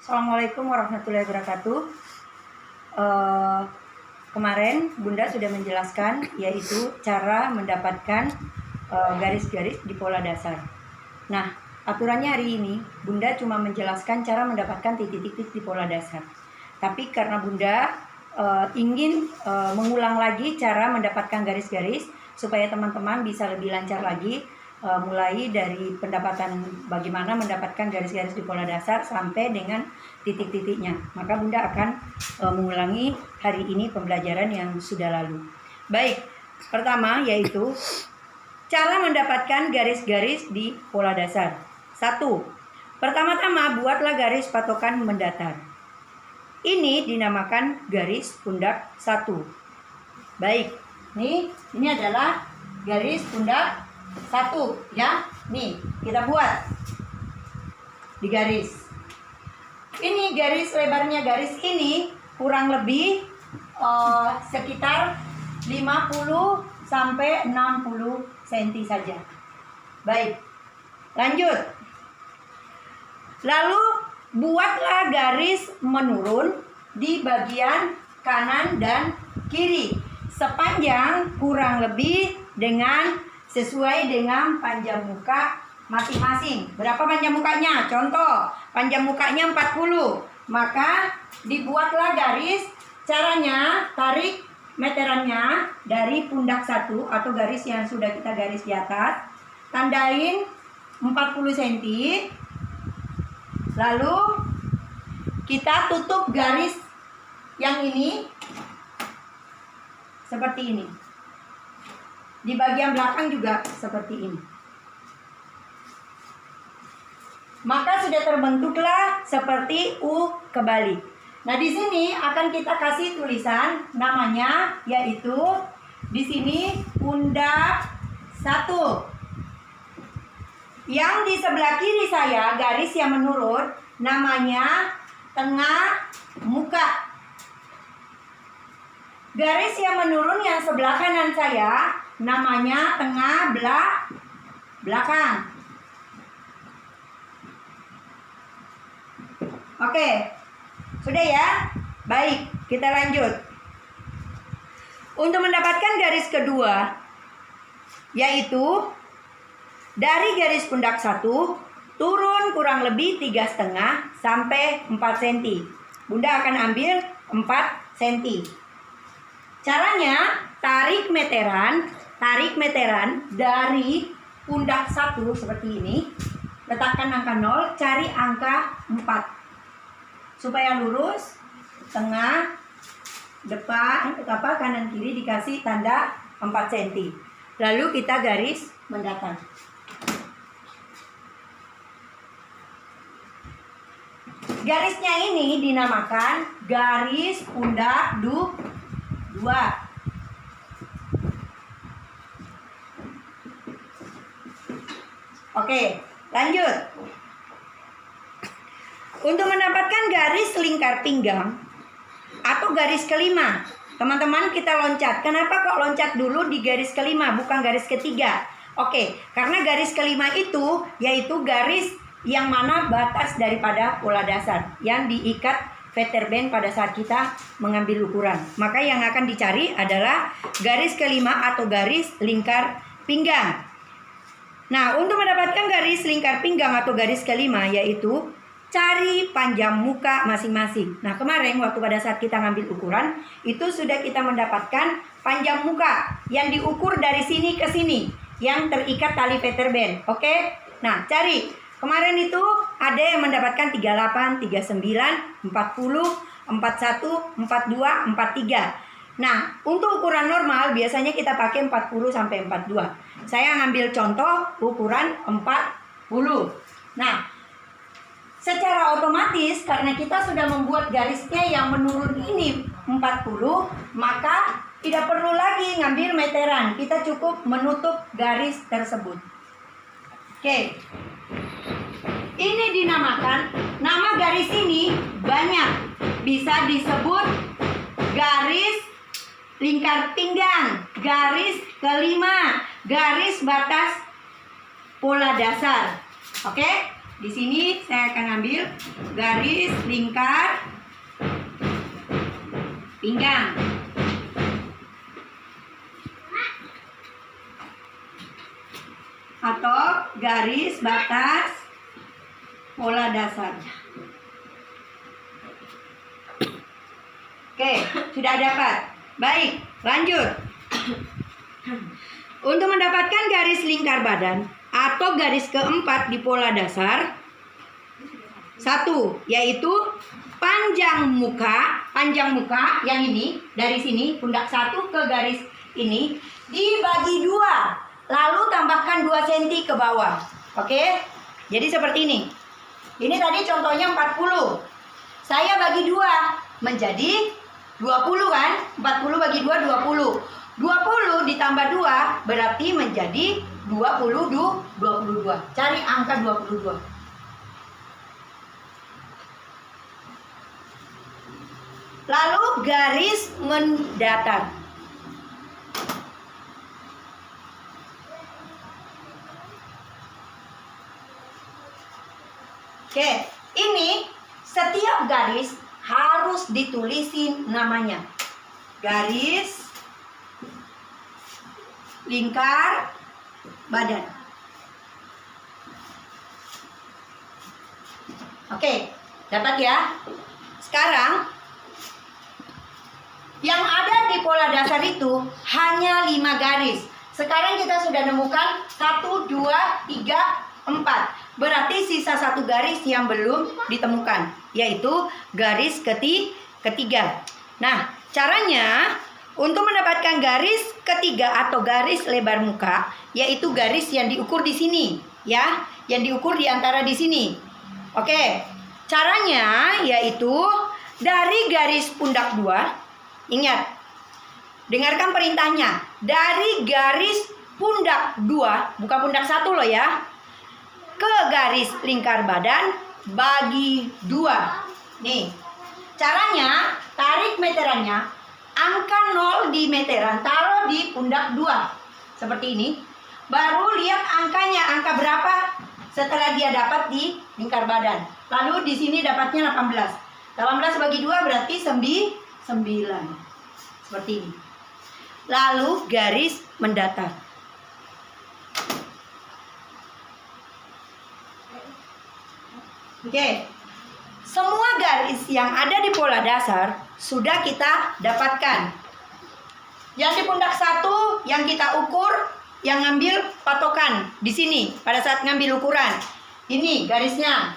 Assalamualaikum warahmatullahi wabarakatuh. Kemarin Bunda sudah menjelaskan yaitu cara mendapatkan garis-garis di pola dasar. Nah, aturannya hari ini Bunda cuma menjelaskan cara mendapatkan titik-titik di pola dasar. Tapi karena Bunda ingin mengulang lagi cara mendapatkan garis-garis supaya teman-teman bisa lebih lancar lagi, mulai dari pendapatan bagaimana mendapatkan garis-garis di pola dasar sampai dengan titik-titiknya. Maka Bunda akan mengulangi hari ini pembelajaran yang sudah lalu. Baik, pertama yaitu cara mendapatkan garis-garis di pola dasar. 1. Pertama-tama buatlah garis patokan mendatar. Ini dinamakan garis pundak 1. Baik, ini adalah garis pundak 1 ya. Nih, kita buat di garis. Ini garis lebarnya garis ini kurang lebih sekitar 50 sampai 60 cm saja. Baik. Lanjut. Lalu buatlah garis menurun di bagian kanan dan kiri sepanjang kurang lebih sesuai dengan panjang muka masing-masing. Berapa panjang mukanya? Contoh, panjang mukanya 40. Maka dibuatlah garis. Caranya, tarik meterannya dari pundak 1 atau garis yang sudah kita garis di atas. Tandain 40 cm. Lalu kita tutup garis yang ini seperti ini. Di bagian belakang juga seperti ini. Maka sudah terbentuklah seperti U kebalik. Nah, di sini akan kita kasih tulisan namanya, yaitu di sini pundak 1. Yang di sebelah kiri saya garis yang menurun namanya tengah muka. Garis yang menurun yang sebelah kanan saya namanya tengah belakang. Oke, sudah ya? Baik, kita lanjut. Untuk mendapatkan garis kedua, yaitu dari garis pundak 1 turun kurang lebih 3,5 sampai 4 cm. Bunda akan ambil 4 cm. Caranya, tarik meteran dari pundak 1 seperti ini. Letakkan angka 0, cari angka 4. Supaya lurus, tengah, depan, kanan kiri dikasih tanda 4 cm. Lalu kita garis mendatar. Garisnya ini dinamakan garis pundak 2. Oke, lanjut. Untuk mendapatkan garis lingkar pinggang atau garis kelima, teman-teman kita loncat. Kenapa kok loncat dulu di garis kelima bukan garis ketiga? Oke, karena garis kelima itu yaitu garis yang mana batas daripada pola dasar yang diikat Fetterband pada saat kita mengambil ukuran. Maka yang akan dicari adalah garis kelima atau garis lingkar pinggang. Nah, untuk mendapatkan garis lingkar pinggang atau garis kelima yaitu cari panjang muka masing-masing. Nah, kemarin waktu pada saat kita ngambil ukuran itu sudah kita mendapatkan panjang muka yang diukur dari sini ke sini yang terikat tali Fetterband. Oke? Nah, cari. Kemarin itu ada yang mendapatkan 38, 39, 40, 41, 42, 43. Nah, untuk ukuran normal biasanya kita pakai 40 sampai 42. Saya ngambil contoh ukuran 40. Nah, secara otomatis karena kita sudah membuat garisnya yang menurun ini 40, maka tidak perlu lagi ngambil meteran. Kita cukup menutup garis tersebut. Oke. Ini dinamakan, nama garis ini banyak. Bisa disebut garis lingkar pinggang, garis kelima, garis batas pola dasar. Oke? Di sini saya akan ambil garis lingkar pinggang. Atau garis batas pola dasar. Oke, sudah dapat. Baik, lanjut. Untuk mendapatkan garis lingkar badan atau garis keempat di pola dasar, satu, yaitu panjang muka yang ini dari sini pundak satu ke garis ini dibagi dua, lalu tambahkan 2 cm ke bawah. Oke, jadi seperti ini. Ini tadi contohnya 40. Saya bagi dua menjadi 20 kan? 40 bagi 2 20. 20 ditambah 2 berarti menjadi 22. Cari angka 22. Lalu garis mendatar. Oke, ini setiap garis harus ditulisin namanya. Garis lingkar badan. Oke, dapat ya? Sekarang yang ada di pola dasar itu hanya 5 garis. Sekarang kita sudah nemukan 1, 2, 3, 4. Berarti sisa 1 garis yang belum ditemukan, yaitu garis ketiga. Nah, caranya untuk mendapatkan garis ketiga atau garis lebar muka, yaitu garis yang diukur di sini, ya, yang diukur di antara di sini. Oke, caranya yaitu dari garis pundak 2, ingat, dengarkan perintahnya, dari garis pundak 2, bukan pundak 1 loh ya, ke garis lingkar badan bagi 2. Nih, caranya tarik meterannya, angka 0 di meteran, taruh di pundak 2. Seperti ini. Baru lihat angkanya, angka berapa setelah dia dapat di lingkar badan. Lalu di sini dapatnya 18. 18 bagi 2 berarti 9. Seperti ini. Lalu garis mendatar. Oke, semua garis yang ada di pola dasar sudah kita dapatkan. Yang di pundak 1 yang kita ukur, yang ngambil patokan di sini pada saat ngambil ukuran. Ini garisnya.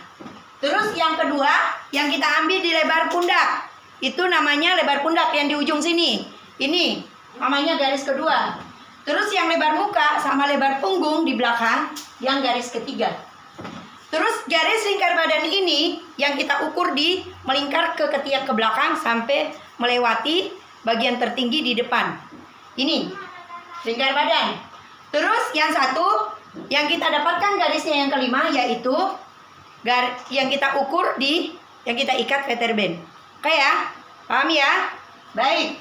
Terus yang kedua yang kita ambil di lebar pundak. Itu namanya lebar pundak yang di ujung sini. Ini namanya garis kedua. Terus yang lebar muka sama lebar punggung di belakang yang garis ketiga. Terus garis lingkar badan ini yang kita ukur di melingkar ke ketiak ke belakang sampai melewati bagian tertinggi di depan. Ini lingkar badan. Terus yang satu yang kita dapatkan garisnya yang kelima yaitu yang kita ukur di yang kita ikat Veterband. Oke ya? Paham ya? Baik.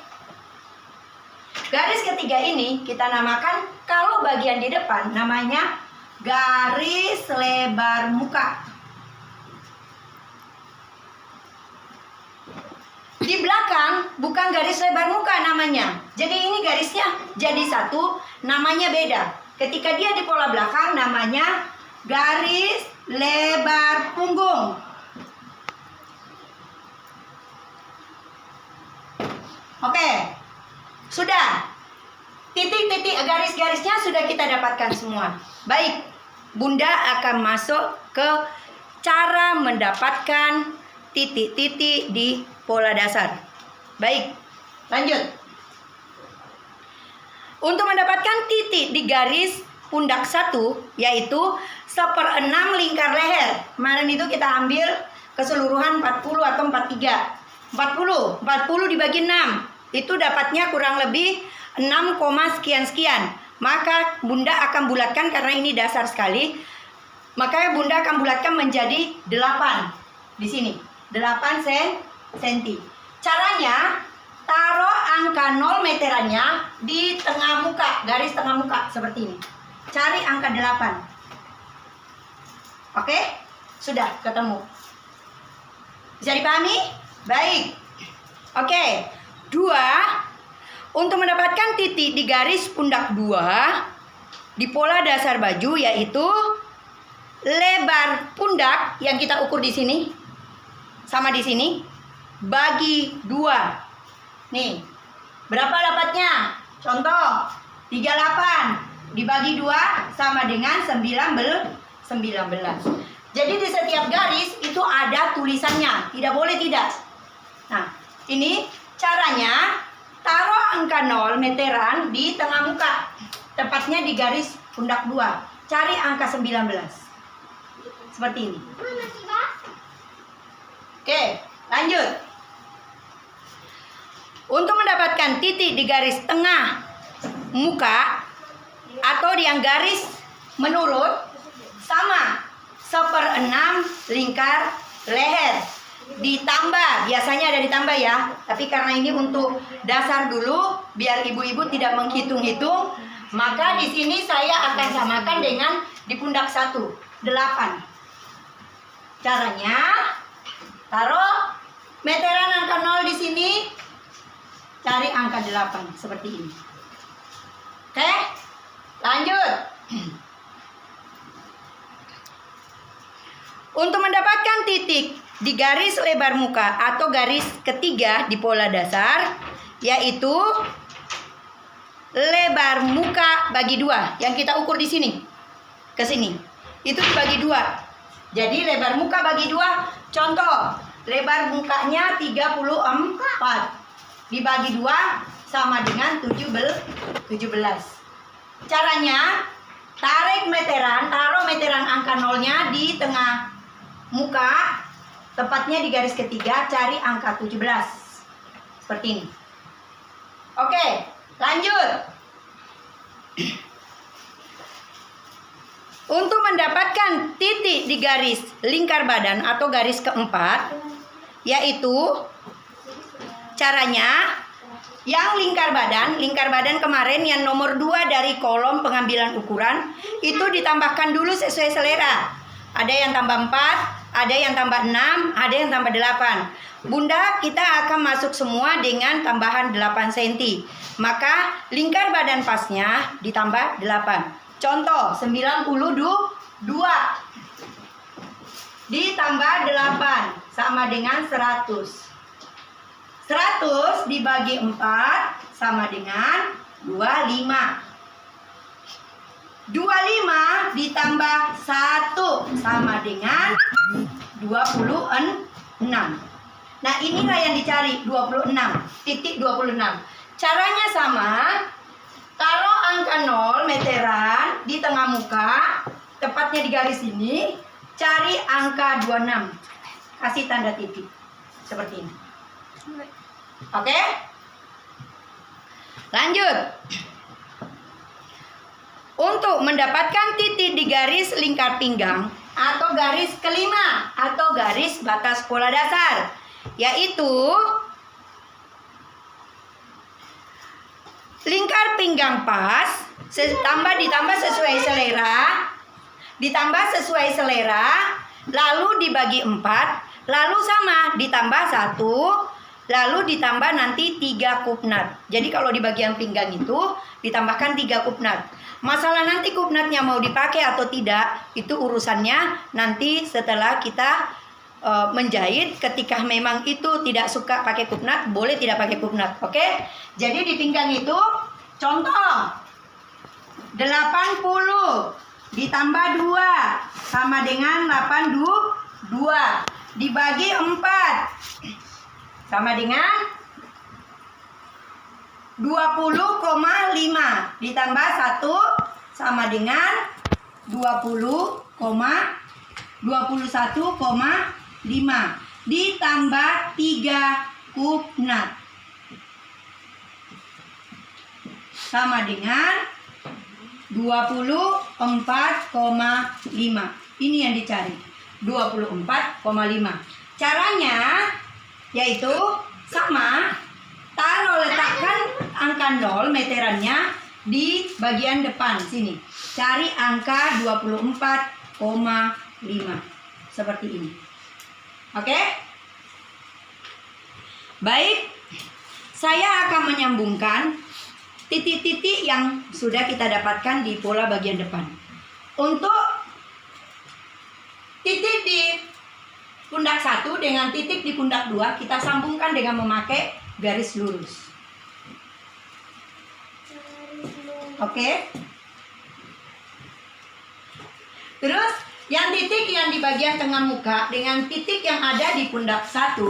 Garis ketiga ini kita namakan, kalau bagian di depan namanya garis lebar muka. Di belakang bukan garis lebar muka namanya. Jadi ini garisnya jadi satu, namanya beda. Ketika dia di pola belakang namanya garis lebar punggung. Oke. Sudah. Titik-titik garis-garisnya sudah kita dapatkan semua. Baik, Bunda akan masuk ke cara mendapatkan titik-titik di pola dasar. Baik, lanjut. Untuk mendapatkan titik di garis pundak 1, yaitu 1/6 lingkar leher. Kemarin itu kita ambil keseluruhan 40 atau 43. 40 dibagi 6. Itu dapatnya kurang lebih 6, sekian-sekian. Maka Bunda akan bulatkan karena ini dasar sekali. Maka Bunda akan bulatkan menjadi 8. Di sini 8 cm. Caranya taruh angka 0 meterannya di tengah muka, garis tengah muka seperti ini. Cari angka 8. Oke? Sudah ketemu. Bisa dipahami? Baik. Oke. 2. Untuk mendapatkan titik di garis pundak 2 di pola dasar baju, yaitu lebar pundak yang kita ukur di sini sama di sini bagi 2. Nih. Berapa dapatnya? Contoh, 38 dibagi 2 sama dengan 19. Jadi di setiap garis itu ada tulisannya, tidak boleh tidak. Nah, ini caranya, taruh angka 0 meteran di tengah muka, tepatnya di garis pundak 2. Cari angka 19. Seperti ini. Oke, lanjut. Untuk mendapatkan titik di garis tengah muka atau yang garis menurut, sama 1/6 lingkar leher, ditambah, biasanya ada ditambah ya, tapi karena ini untuk dasar dulu biar ibu-ibu tidak menghitung-hitung, maka di sini saya akan samakan dengan di pundak 1, 8. Caranya, taruh meteran angka 0 di sini, cari angka 8 seperti ini. Oke, lanjut. Untuk mendapatkan titik di garis lebar muka atau garis ketiga di pola dasar, yaitu lebar muka bagi 2 yang kita ukur di sini ke sini, itu dibagi 2. Jadi lebar muka bagi 2, contoh lebar mukanya 34 dibagi 2 sama dengan 17. Caranya, taruh meteran angka 0-nya di tengah muka, tepatnya di garis ketiga, cari angka 17. Seperti ini. Oke, lanjut. Untuk mendapatkan titik di garis lingkar badan atau garis keempat, yaitu caranya, yang lingkar badan kemarin yang nomor 2 dari kolom pengambilan ukuran, itu ditambahkan dulu sesuai selera. Ada yang tambah 4, ada yang tambah 6, ada yang tambah 8. Bunda, kita akan masuk semua dengan tambahan 8 cm. Maka lingkar badan pasnya ditambah 8. Contoh, 92 ditambah 8 sama dengan 100. 100 dibagi 4 sama dengan 25. 25 ditambah 1 sama dengan 26. Nah, inilah yang dicari, 26. Titik 26. Caranya sama. Taruh angka 0 meteran di tengah muka, tepatnya di garis ini. Cari angka 26. Kasih tanda titik. Seperti ini. Oke? Lanjut. Untuk mendapatkan titik di garis lingkar pinggang atau garis kelima atau garis batas pola dasar, yaitu lingkar pinggang pas, ditambah sesuai selera, lalu dibagi 4, lalu sama, ditambah 1, lalu ditambah nanti 3 kupnat. Jadi kalau di bagian pinggang itu ditambahkan 3 kupnat. Masalah nanti kupnatnya mau dipakai atau tidak, itu urusannya nanti setelah kita menjahit. Ketika memang itu tidak suka pakai kupnat, boleh tidak pakai kupnat. Oke? Jadi di pinggang itu contoh 80 ditambah 2 sama dengan 82 dibagi 4 sama dengan 20,5 ditambah 1 sama dengan 21,5 ditambah 3 kupnat sama dengan 24,5. Ini yang dicari, 24,5. Caranya yaitu sama, letakkan angka 0 meterannya di bagian depan sini. Cari angka 24,5. seperti ini. Oke? Baik, saya akan menyambungkan titik-titik yang sudah kita dapatkan di pola bagian depan. Untuk titik di pundak 1 dengan titik di pundak 2 kita sambungkan dengan memakai garis lurus. Oke. Terus yang titik yang di bagian tengah muka dengan titik yang ada di pundak 1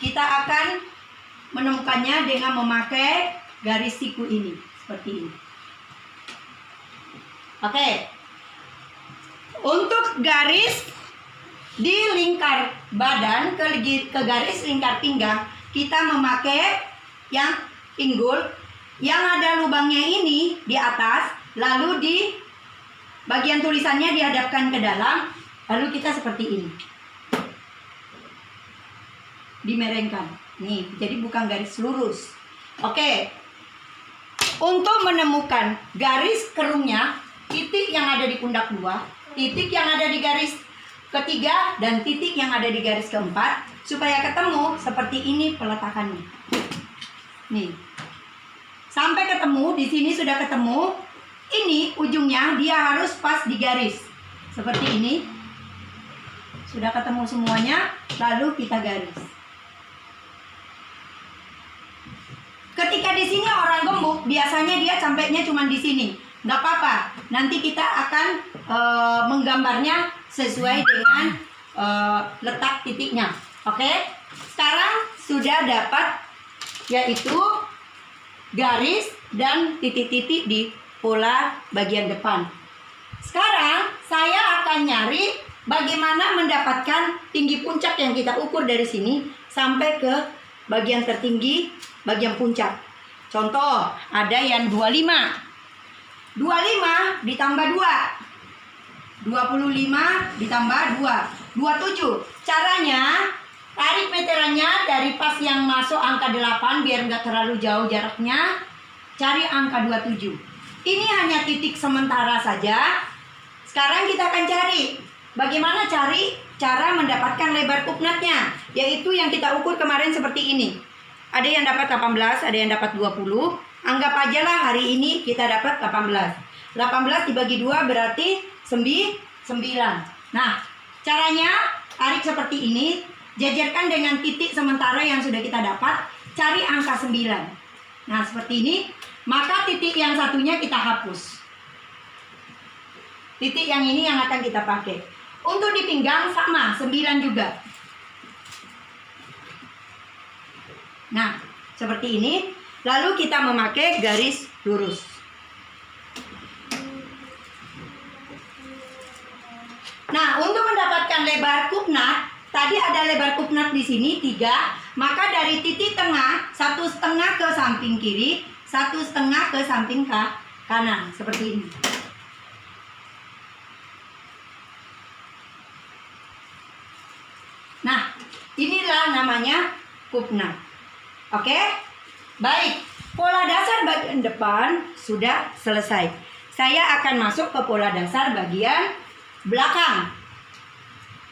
kita akan menemukannya dengan memakai garis siku ini seperti ini. Oke. Untuk garis di lingkar badan ke garis lingkar pinggang kita memakai yang pinggul yang ada lubangnya ini di atas, lalu di bagian tulisannya dihadapkan ke dalam, lalu kita seperti ini dimerengkan nih, jadi bukan garis lurus. Oke. Untuk menemukan garis kerungnya, titik yang ada di pundak 2, titik yang ada di garis ketiga, dan titik yang ada di garis keempat, supaya ketemu seperti ini peletakannya. Nih. Sampai ketemu, di sini sudah ketemu. Ini ujungnya dia harus pas di garis. Seperti ini. Sudah ketemu semuanya, lalu kita garis. Ketika di sini orang gemuk, biasanya dia sampainya cuma di sini. Nggak apa-apa. Nanti kita akan menggambarnya sesuai dengan letak titiknya. Oke? Sekarang sudah dapat yaitu garis dan titik-titik di pola bagian depan. Sekarang saya akan nyari bagaimana mendapatkan tinggi puncak yang kita ukur dari sini sampai ke bagian tertinggi, bagian puncak. Contoh, ada yang 25. 25 ditambah 2. 25 ditambah 2. 27. Caranya, tarik meterannya dari pas yang masuk angka 8 biar nggak terlalu jauh jaraknya. Cari angka 27. Ini hanya titik sementara saja. Sekarang kita akan cari bagaimana cara mendapatkan lebar kupnatnya, yaitu yang kita ukur kemarin seperti ini. Ada yang dapat 18, ada yang dapat 20. Anggap aja lah hari ini kita dapat 18. 18 dibagi 2 berarti 9. Nah, caranya tarik seperti ini. Jajarkan dengan titik sementara yang sudah kita dapat, cari angka 9. Nah, seperti ini. Maka titik yang satunya kita hapus. Titik yang ini yang akan kita pakai. Untuk di pinggang sama, 9 juga. Nah, seperti ini. Lalu kita memakai garis lurus. Nah, untuk mendapatkan lebar kupnat, tadi ada lebar kupnat di sini 3, maka dari titik tengah 1,5 ke samping kiri, 1,5 ke samping kanan, seperti ini. Nah, inilah namanya kupnat. Oke? Baik, pola dasar bagian depan sudah selesai. Saya akan masuk ke pola dasar bagian belakang.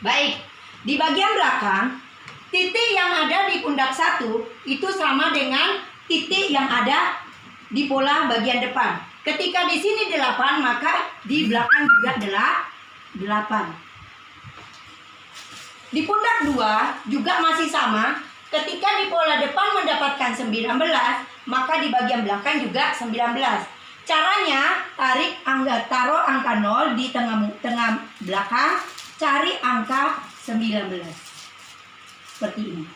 Baik, di bagian belakang, titik yang ada di pundak 1 itu sama dengan titik yang ada di pola bagian depan. Ketika di sini 8, maka di belakang juga 8. Di pundak 2 juga masih sama. Ketika di pola depan mendapatkan 19, maka di bagian belakang juga 19. Caranya, taruh angka 0 di tengah belakang, cari angka 19. Seperti ini.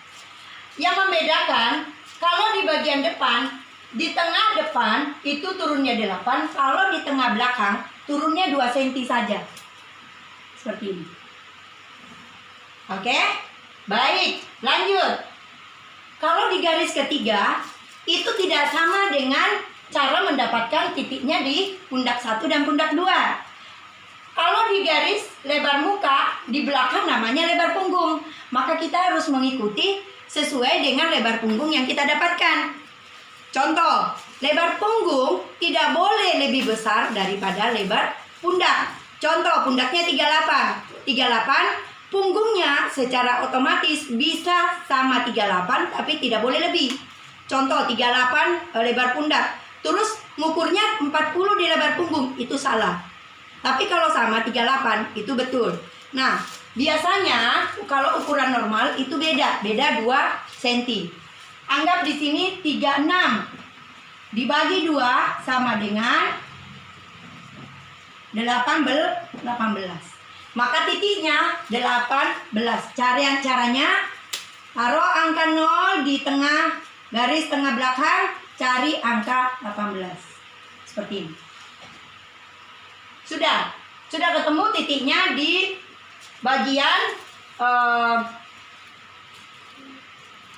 Yang membedakan, kalau di bagian depan, di tengah depan itu turunnya 8, kalau di tengah belakang turunnya 2 cm saja. Seperti ini. Oke? Baik, lanjut. Kalau di garis ketiga, itu tidak sama dengan cara mendapatkan titiknya di pundak 1 dan pundak 2. Kalau di garis lebar muka, di belakang namanya lebar punggung. Maka kita harus mengikuti sesuai dengan lebar punggung yang kita dapatkan. Contoh, lebar punggung tidak boleh lebih besar daripada lebar pundak. Contoh, pundaknya 38. 38 Punggungnya secara otomatis bisa sama 38 tapi tidak boleh lebih. Contoh 38 lebar pundak. Terus ngukurnya 40 di lebar punggung, itu salah. Tapi kalau sama 38 itu betul. Nah, biasanya kalau ukuran normal itu beda 2 cm. Anggap di sini 36 dibagi 2 sama dengan 18. Maka titiknya 18. Caranya taruh angka 0 di tengah garis tengah belakang, cari angka 18. Seperti ini. Sudah ketemu titiknya di bagian 3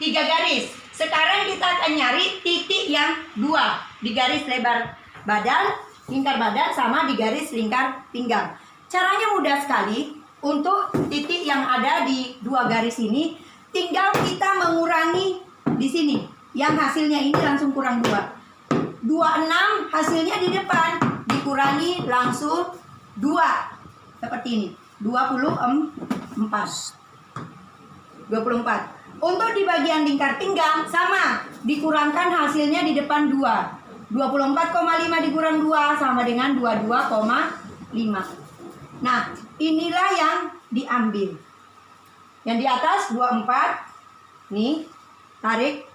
garis. Sekarang kita akan nyari titik yang 2 di garis lebar badan, lingkar badan sama di garis lingkar pinggang. Caranya mudah sekali. Untuk titik yang ada di 2 garis ini, tinggal kita mengurangi di sini. Yang hasilnya ini langsung kurang 2. 26 hasilnya di depan, dikurangi langsung 2. Seperti ini. 24. Untuk di bagian lingkar pinggang sama, dikurangkan hasilnya di depan 2. 24,5 dikurang 2 sama dengan 22,5. Nah, inilah yang diambil. Yang di atas 24. Nih, tarik.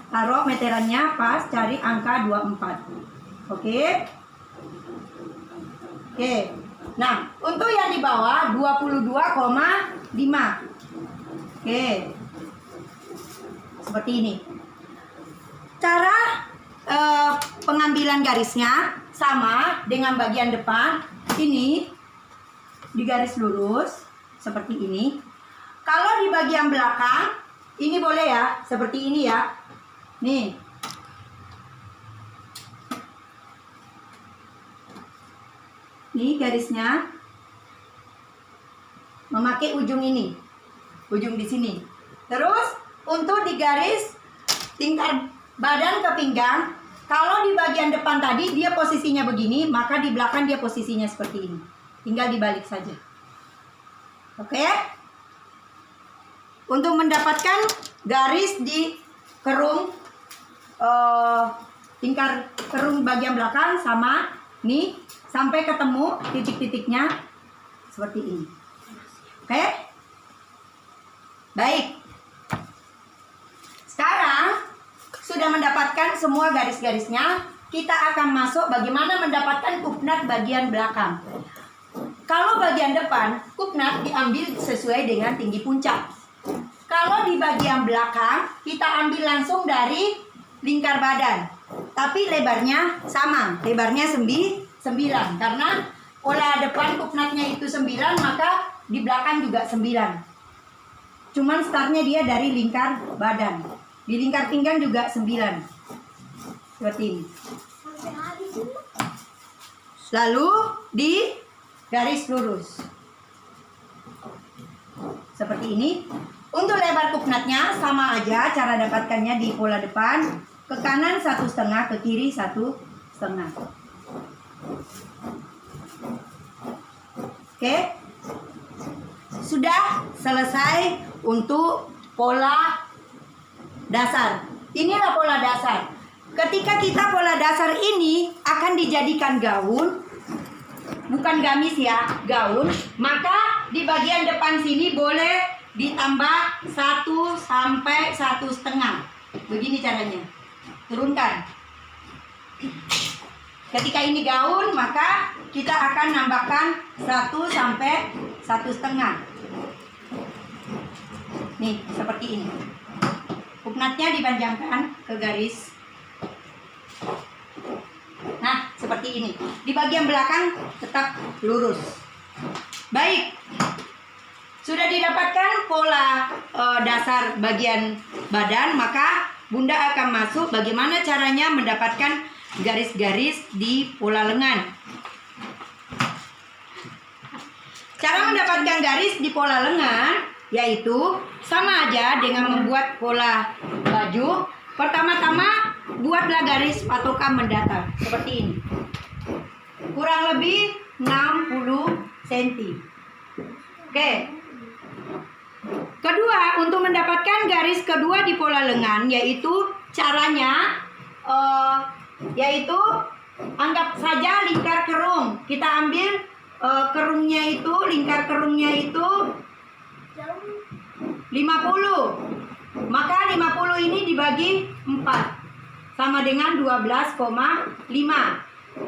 Taruh meterannya pas, cari angka 24. Oke. Nah, untuk yang di bawah 22,5. Oke. Seperti ini. Cara pengambilan garisnya sama dengan bagian depan. Ini di garis lurus seperti ini. Kalau di bagian belakang ini boleh ya, seperti ini ya. Nih. Nih garisnya memakai ujung ini. Ujung di sini. Terus untuk di garis lingkar badan ke pinggang, kalau di bagian depan tadi dia posisinya begini, maka di belakang dia posisinya seperti ini. Tinggal dibalik saja. Oke? Untuk mendapatkan garis di kerung lingkar kerung bagian belakang sama nih sampai ketemu titik-titiknya seperti ini. Oke? Baik. Sekarang sudah mendapatkan semua garis-garisnya, kita akan masuk bagaimana mendapatkan kupnat bagian belakang. Kalau bagian depan, kupnat diambil sesuai dengan tinggi puncak. Kalau di bagian belakang, kita ambil langsung dari lingkar badan. Tapi lebarnya sama, lebarnya 9. Karena pola depan kupnatnya itu 9, maka di belakang juga 9. Cuman startnya dia dari lingkar badan. Di lingkar pinggang juga 9. Seperti ini. Lalu di garis lurus. Seperti ini. Untuk lebar kupnatnya sama aja, cara dapatkannya di pola depan. Ke kanan 1,5, ke kiri 1,5. Oke. Sudah selesai untuk pola dasar. Inilah pola dasar. Ketika kita pola dasar ini akan dijadikan gaun, bukan gamis ya, gaun, maka di bagian depan sini boleh ditambah 1 sampai 1,5. Begini caranya. Turunkan. Ketika ini gaun, maka kita akan nambahkan 1 sampai 1,5. Nih, seperti ini. Kupnatnya dipanjangkan ke garis. Nah, seperti ini. Di bagian belakang tetap lurus. Baik. Sudah didapatkan pola dasar bagian badan, maka Bunda akan masuk bagaimana caranya mendapatkan garis-garis di pola lengan. Cara mendapatkan garis di pola lengan yaitu sama aja dengan membuat pola baju. Pertama-tama buatlah garis patokan mendatar seperti ini. Kurang lebih 60 cm. Oke. Kedua, untuk mendapatkan garis kedua di pola lengan, yaitu caranya yaitu anggap saja lingkar kerung. Kita ambil kerungnya itu, lingkar kerungnya itu 50. Maka 50 ini dibagi 4 sama dengan 12,5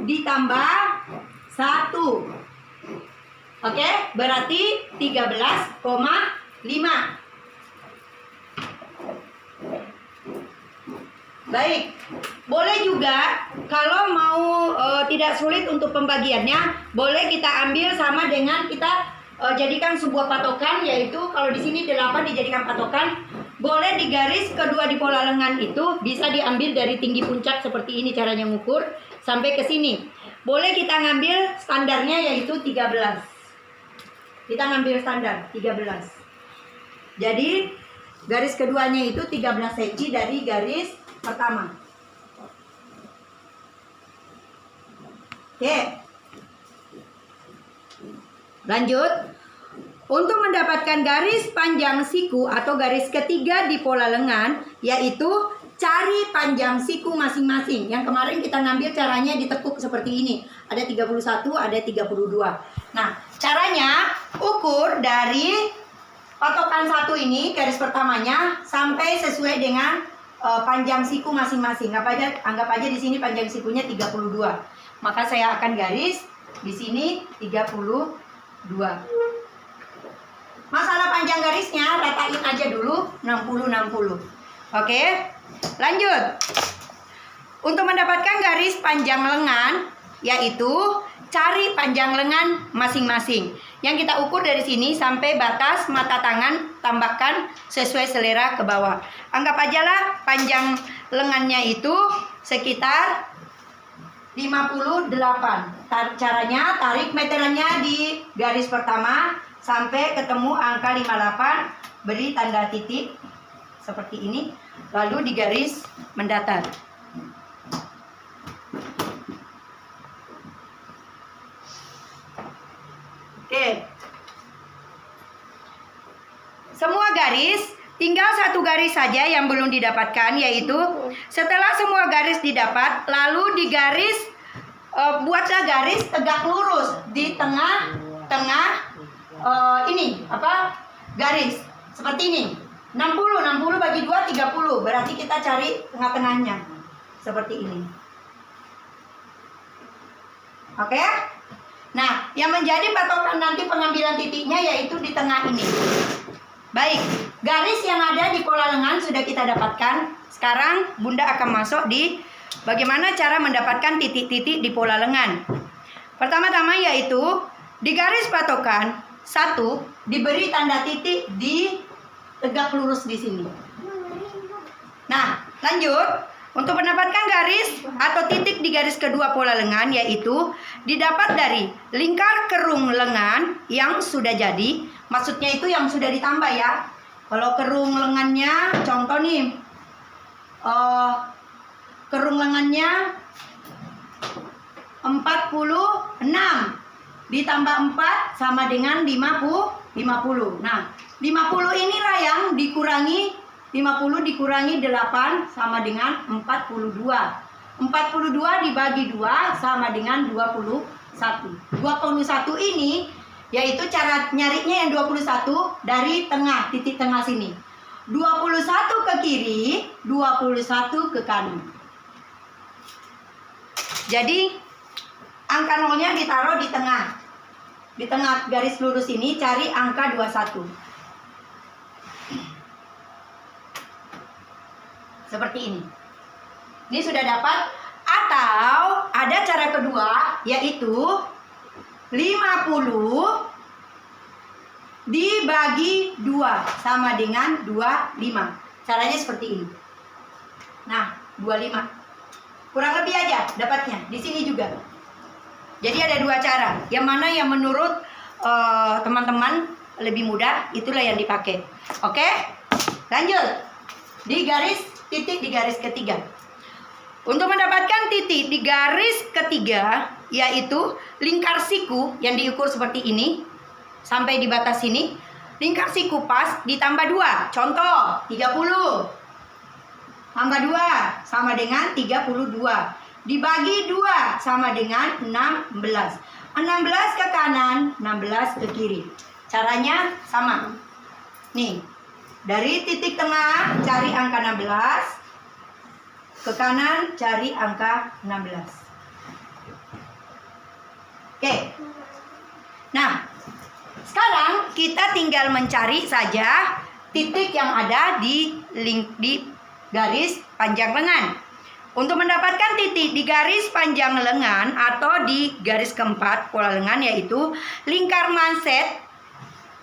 ditambah 1. Oke, berarti 13,5. Baik, boleh juga kalau mau tidak sulit untuk pembagiannya, boleh kita ambil sama dengan kita jadikan sebuah patokan, yaitu kalau di sini 8 dijadikan patokan, boleh di garis kedua di pola lengan itu bisa diambil dari tinggi puncak seperti ini caranya ngukur sampai ke sini. Boleh kita ngambil standarnya yaitu 13. Kita ngambil standar 13. Jadi garis keduanya itu 13 cm dari garis pertama. Oke. Lanjut. Untuk mendapatkan garis panjang siku atau garis ketiga di pola lengan, yaitu cari panjang siku masing-masing. Yang kemarin kita ngambil caranya ditekuk seperti ini. Ada 31, ada 32. Nah, caranya ukur dari patokan 1 ini, garis pertamanya, sampai sesuai dengan panjang siku masing-masing. Anggap aja di sini panjang sikunya 32. Maka saya akan garis di sini 32. Masalah panjang garisnya ratain aja dulu 60-60. Oke, lanjut. Untuk mendapatkan garis panjang lengan, yaitu cari panjang lengan masing-masing. Yang kita ukur dari sini sampai batas mata tangan, tambahkan sesuai selera ke bawah. Anggap aja lah panjang lengannya itu sekitar 58. Caranya tarik meterannya di garis pertama sampai ketemu angka 58, beri tanda titik seperti ini, lalu di garis mendatar. Oke. Semua garis, tinggal satu garis saja yang belum didapatkan, yaitu setelah semua garis didapat, lalu di garis buatlah garis tegak lurus di tengah-tengah ini garis seperti ini. 60 bagi 2 30. Berarti kita cari tengah-tengahnya seperti ini. Oke? Nah, yang menjadi patokan nanti pengambilan titiknya yaitu di tengah ini. Baik, garis yang ada di pola lengan sudah kita dapatkan. Sekarang Bunda akan masuk di bagaimana cara mendapatkan titik-titik di pola lengan. Pertama-tama yaitu di garis patokan 1 diberi tanda titik di tegak lurus di sini. Nah, lanjut. Untuk mendapatkan garis atau titik di garis kedua pola lengan, yaitu didapat dari lingkar kerung lengan yang sudah jadi. Maksudnya itu yang sudah ditambah ya. Kalau kerung lengannya, contoh nih, kerung lengannya 46 ditambah 4 sama dengan 50. Nah, 50 inilah yang dikurangi 50 dikurangi 8 sama dengan 42. 42 dibagi 2 sama dengan 21. 21 ini yaitu cara nyarinya yang 21 dari tengah, titik tengah sini. 21 ke kiri, 21 ke kanan. Jadi angka nolnya ditaruh di tengah. Di tengah garis lurus ini cari angka 21. Seperti ini. Ini sudah dapat. Atau ada cara kedua, yaitu 50 dibagi 2 sama dengan 25. Caranya seperti ini. Nah, 25. Kurang lebih aja dapatnya. Di sini juga. Jadi ada dua cara. Yang mana yang menurut teman-teman lebih mudah, itulah yang dipakai. Oke? Lanjut. Di garis titik di garis ketiga. Untuk mendapatkan titik di garis ketiga, yaitu lingkar siku yang diukur seperti ini sampai di batas sini, Lingkar siku pas ditambah 2. Contoh, 30. Tambah 2 sama dengan 32. Dibagi 2 sama dengan 16. 16 ke kanan, 16 ke kiri. Caranya sama. Nih, dari titik tengah cari angka 16. Ke kanan cari angka 16. Oke. Nah, sekarang kita tinggal mencari saja titik yang ada di garis panjang lengan. Untuk mendapatkan titik di garis panjang lengan atau di garis keempat pola lengan, yaitu lingkar manset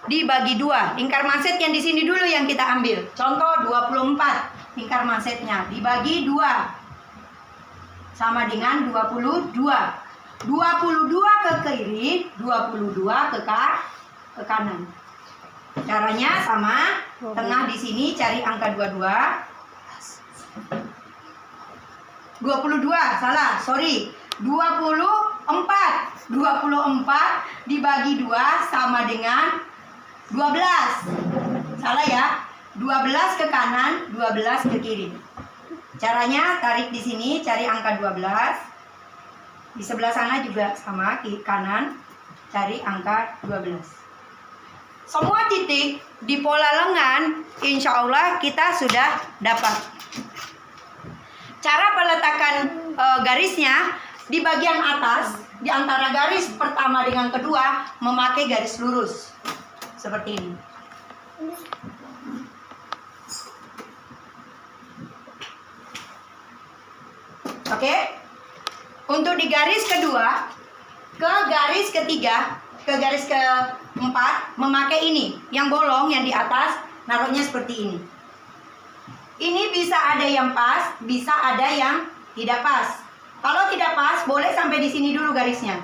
dibagi 2. Lingkar manset yang di sini dulu yang kita ambil. Contoh 24. Lingkar mansetnya dibagi 2 sama dengan 22. 22 ke kiri, 22 ke kanan. Caranya sama. Tengah di sini cari angka 22. 22, salah, sorry. 24. 24 dibagi 2 sama dengan 12. Salah ya. 12 ke kanan, 12 ke kiri. Caranya tarik di sini cari angka 12. Di sebelah sana juga sama, kiri kanan cari angka 12. Semua titik di pola lengan insya Allah kita sudah dapat. Cara peletakan garisnya di bagian atas, di antara garis pertama dengan kedua, memakai garis lurus seperti ini. Oke. Untuk di garis kedua, ke garis ketiga, ke garis keempat, memakai ini, yang bolong yang di atas, naruhnya seperti ini. Ini bisa ada yang pas, bisa ada yang tidak pas. Kalau tidak pas, boleh sampai di sini dulu garisnya.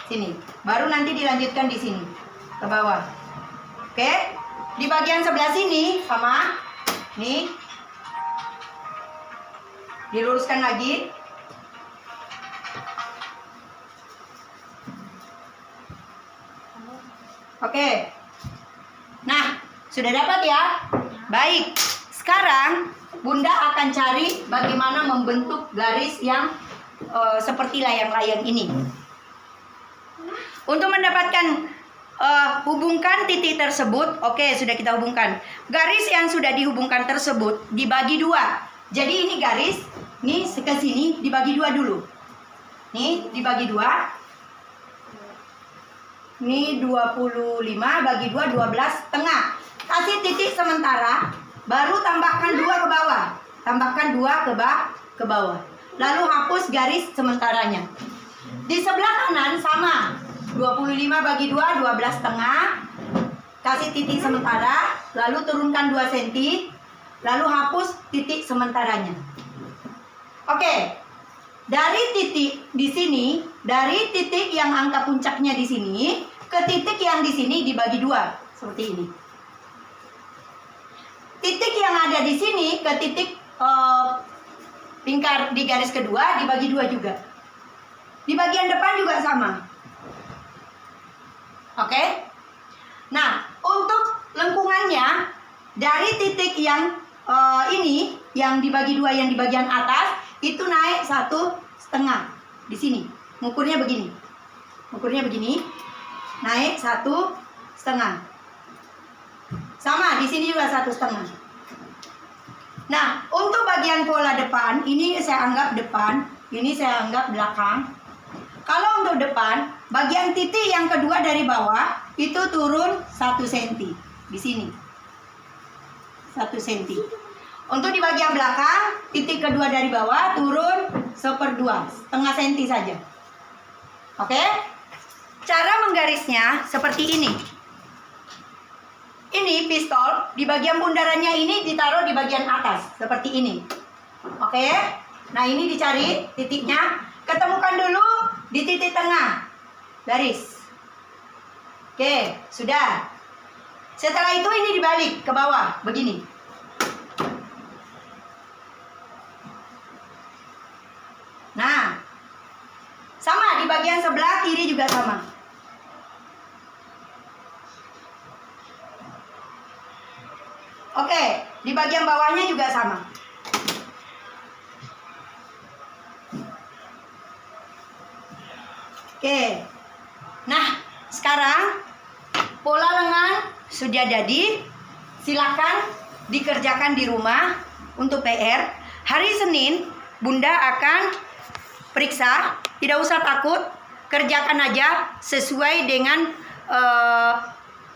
Sini. Baru nanti dilanjutkan di sini. Ke bawah. Oke. Di bagian sebelah sini, sama. Nih. Diluruskan lagi. Oke. Nah, sudah dapat ya? Baik. Sekarang Bunda akan cari bagaimana membentuk garis yang seperti layang-layang ini. Untuk mendapatkan hubungkan titik tersebut, oke, sudah kita hubungkan. Garis yang sudah dihubungkan tersebut dibagi 2. Jadi ini garis, ini ke sini dibagi 2 dulu. Nih, dibagi 2. Ini 25 bagi 2, 12 tengah. Kasih titik sementara. Baru tambahkan 2 ke bawah. Tambahkan 2 ke bawah. Lalu hapus garis sementaranya. Di sebelah kanan sama. 25 bagi 2, 12 tengah. Kasih titik sementara. Lalu turunkan 2 cm. Lalu hapus titik sementaranya. Oke. Dari titik di sini, dari titik yang angka puncaknya di sini, ke titik yang di sini dibagi 2. Seperti ini. Titik yang ada di sini ke titik lingkar di garis kedua dibagi 2 juga. Di bagian depan juga sama. Oke. Nah, untuk lengkungannya dari titik yang ini yang dibagi 2 yang di bagian atas itu naik 1,5 di sini. Ngukurnya begini. Ngukurnya begini. Naik 1,5. Sama, di sini juga 1,5. Nah, untuk bagian pola depan, ini saya anggap depan, ini saya anggap belakang. Kalau untuk depan, bagian titik yang kedua dari bawah, itu turun 1 cm. Di sini. 1 cm. Untuk di bagian belakang, titik kedua dari bawah, turun 1/2, setengah senti saja. Oke? Cara menggarisnya seperti ini. Ini pistol, di bagian bundarannya ini ditaruh di bagian atas, seperti ini. Oke? Nah, ini dicari titiknya. Ketemukan dulu di titik tengah. Garis. Oke, sudah. Setelah itu ini dibalik ke bawah, begini. Nah, sama di bagian sebelah kiri juga sama. Di bagian bawahnya juga sama. Oke. Nah, sekarang pola lengan sudah jadi. Silakan dikerjakan di rumah untuk PR. Hari Senin Bunda akan periksa, tidak usah takut, kerjakan aja sesuai dengan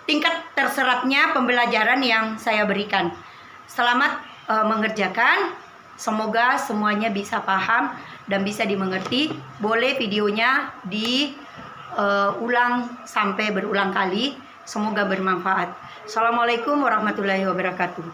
tingkat terserapnya pembelajaran yang saya berikan. Selamat mengerjakan, semoga semuanya bisa paham dan bisa dimengerti. Boleh videonya diulang sampai berulang kali, semoga bermanfaat. Assalamualaikum warahmatullahi wabarakatuh.